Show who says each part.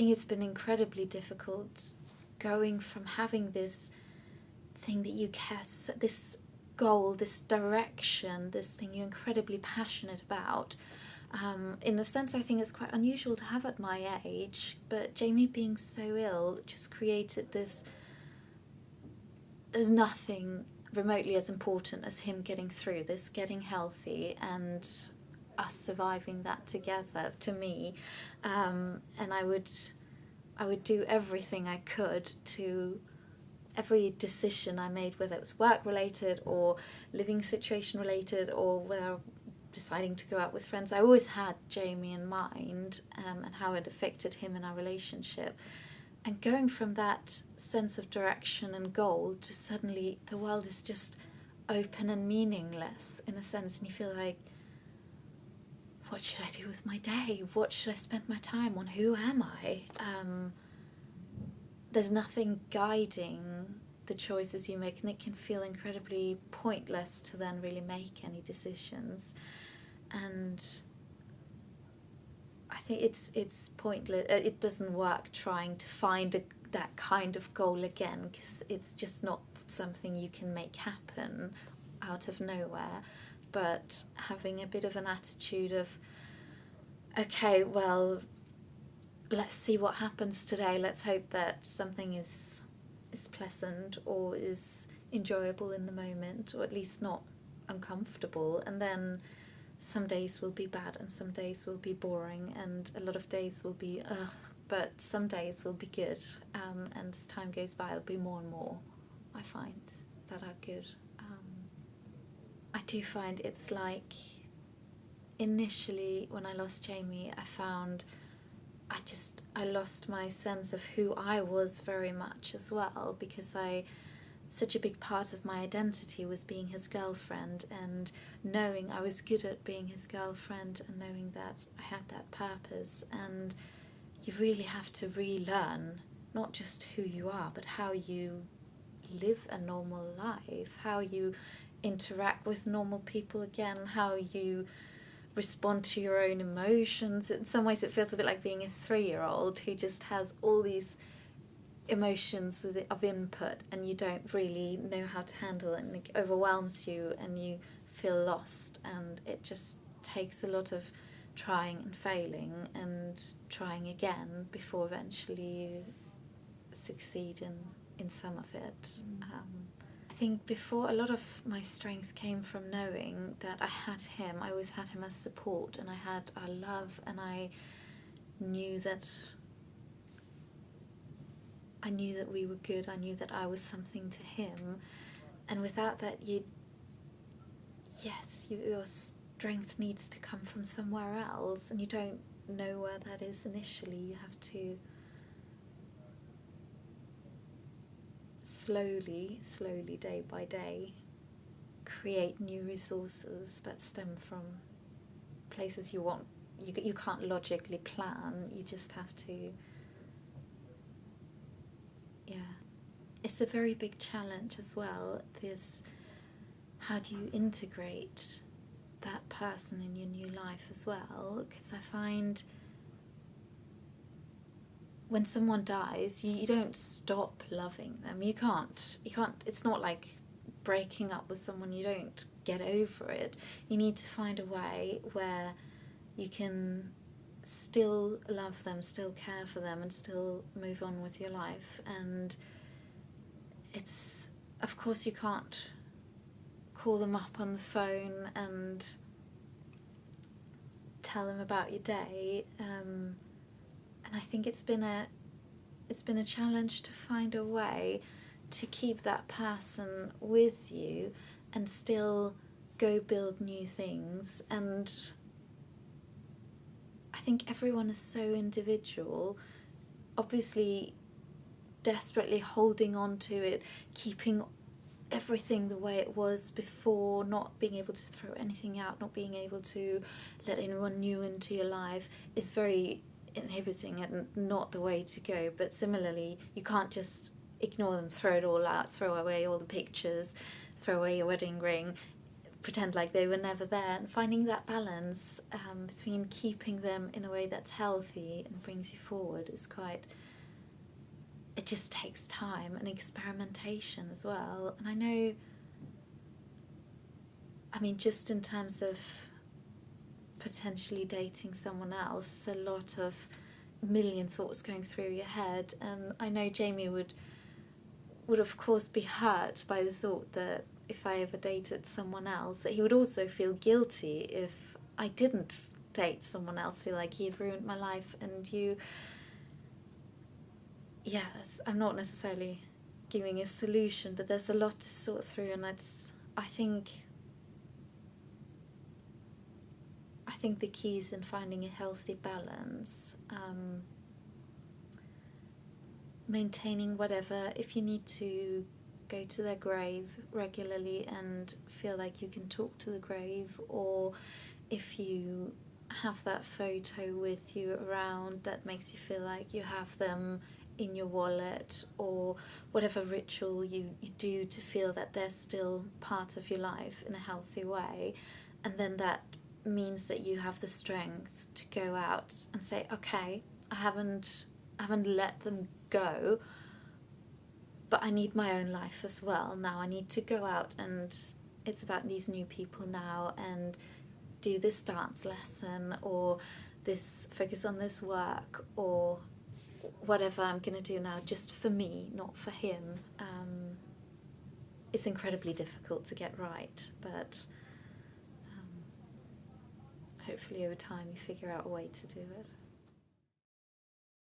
Speaker 1: think it's been incredibly difficult going from having this thing that you care, this goal, this direction, this thing you're incredibly passionate about. In a sense, I think it's quite unusual to have at my age, but Jamie being so ill just created this. There's nothing remotely as important as him getting through this, getting healthy, and us surviving that together, to me. And I would do everything I could to, every decision I made, whether it was work related or living situation related, or whether deciding to go out with friends, I always had Jamie in mind, and how it affected him in our relationship. And going from that sense of direction and goal to suddenly the world is just open and meaningless in a sense, and you feel like, what should I do with my day? What should I spend my time on? Who am I? There's nothing guiding the choices you make, and it can feel incredibly pointless to then really make any decisions. And I think it's pointless. It doesn't work trying to find that kind of goal again, because it's just not something you can make happen out of nowhere. But having a bit of an attitude of, okay, well, let's see what happens today. Let's hope that something is pleasant or is enjoyable in the moment, or at least not uncomfortable. And then some days will be bad and some days will be boring, and a lot of days will be ugh, but some days will be good. And as time goes by, it'll be more and more, I find, that are good. I do find it's like, initially when I lost Jamie, I found I lost my sense of who I was very much as well, because such a big part of my identity was being his girlfriend, and knowing I was good at being his girlfriend, and knowing that I had that purpose. And you really have to relearn not just who you are, but how you live a normal life, how you interact with normal people again, how you respond to your own emotions. In some ways it feels a bit like being a 3-year-old who just has all these emotions of input, and you don't really know how to handle it, and it overwhelms you and you feel lost. And it just takes a lot of trying and failing and trying again before eventually you succeed in some of it. I think before, a lot of my strength came from knowing that I had him. I always had him as support, and I had our love, and I knew that we were good. I knew that I was something to him. And without that, your strength needs to come from somewhere else, and you don't know where that is initially. You have to slowly, day by day, create new resources that stem from places you want. You can't logically plan. You just have to. Yeah, it's a very big challenge as well. How do you integrate that person in your new life as well? Because I find when someone dies, you don't stop loving them. You can't, it's not like breaking up with someone. You don't get over it. You need to find a way where you can still love them, still care for them, and still move on with your life. And it's, of course, you can't call them up on the phone and tell them about your day. And I think it's been a challenge to find a way to keep that person with you and still go build new things. And I think everyone is so individual, obviously desperately holding on to it, keeping everything the way it was before, not being able to throw anything out, not being able to let anyone new into your life is very inhibiting and not the way to go. But similarly, you can't just ignore them, throw it all out, throw away all the pictures, throw away your wedding ring, pretend like they were never there, and finding that balance between keeping them in a way that's healthy and brings you forward is quite, it just takes time and experimentation as well. And I know, I mean, just in terms of potentially dating someone else, there's a lot of million thoughts going through your head, and I know Jamie would of course be hurt by the thought that if I ever dated someone else, but he would also feel guilty if I didn't date someone else, feel like he had ruined my life. And yes, I'm not necessarily giving a solution, but there's a lot to sort through, and I think the key is in finding a healthy balance, maintaining whatever, if you need to go to their grave regularly and feel like you can talk to the grave, or if you have that photo with you around that makes you feel like you have them in your wallet, or whatever ritual you do to feel that they're still part of your life in a healthy way. And then that means that you have the strength to go out and say, okay, I haven't let them go, but I need my own life as well. Now I need to go out, and it's about these new people now, and do this dance lesson, or this, focus on this work, or whatever I'm going to do now, just for me, not for him. It's incredibly difficult to get right, but hopefully over time you figure out a way to do it.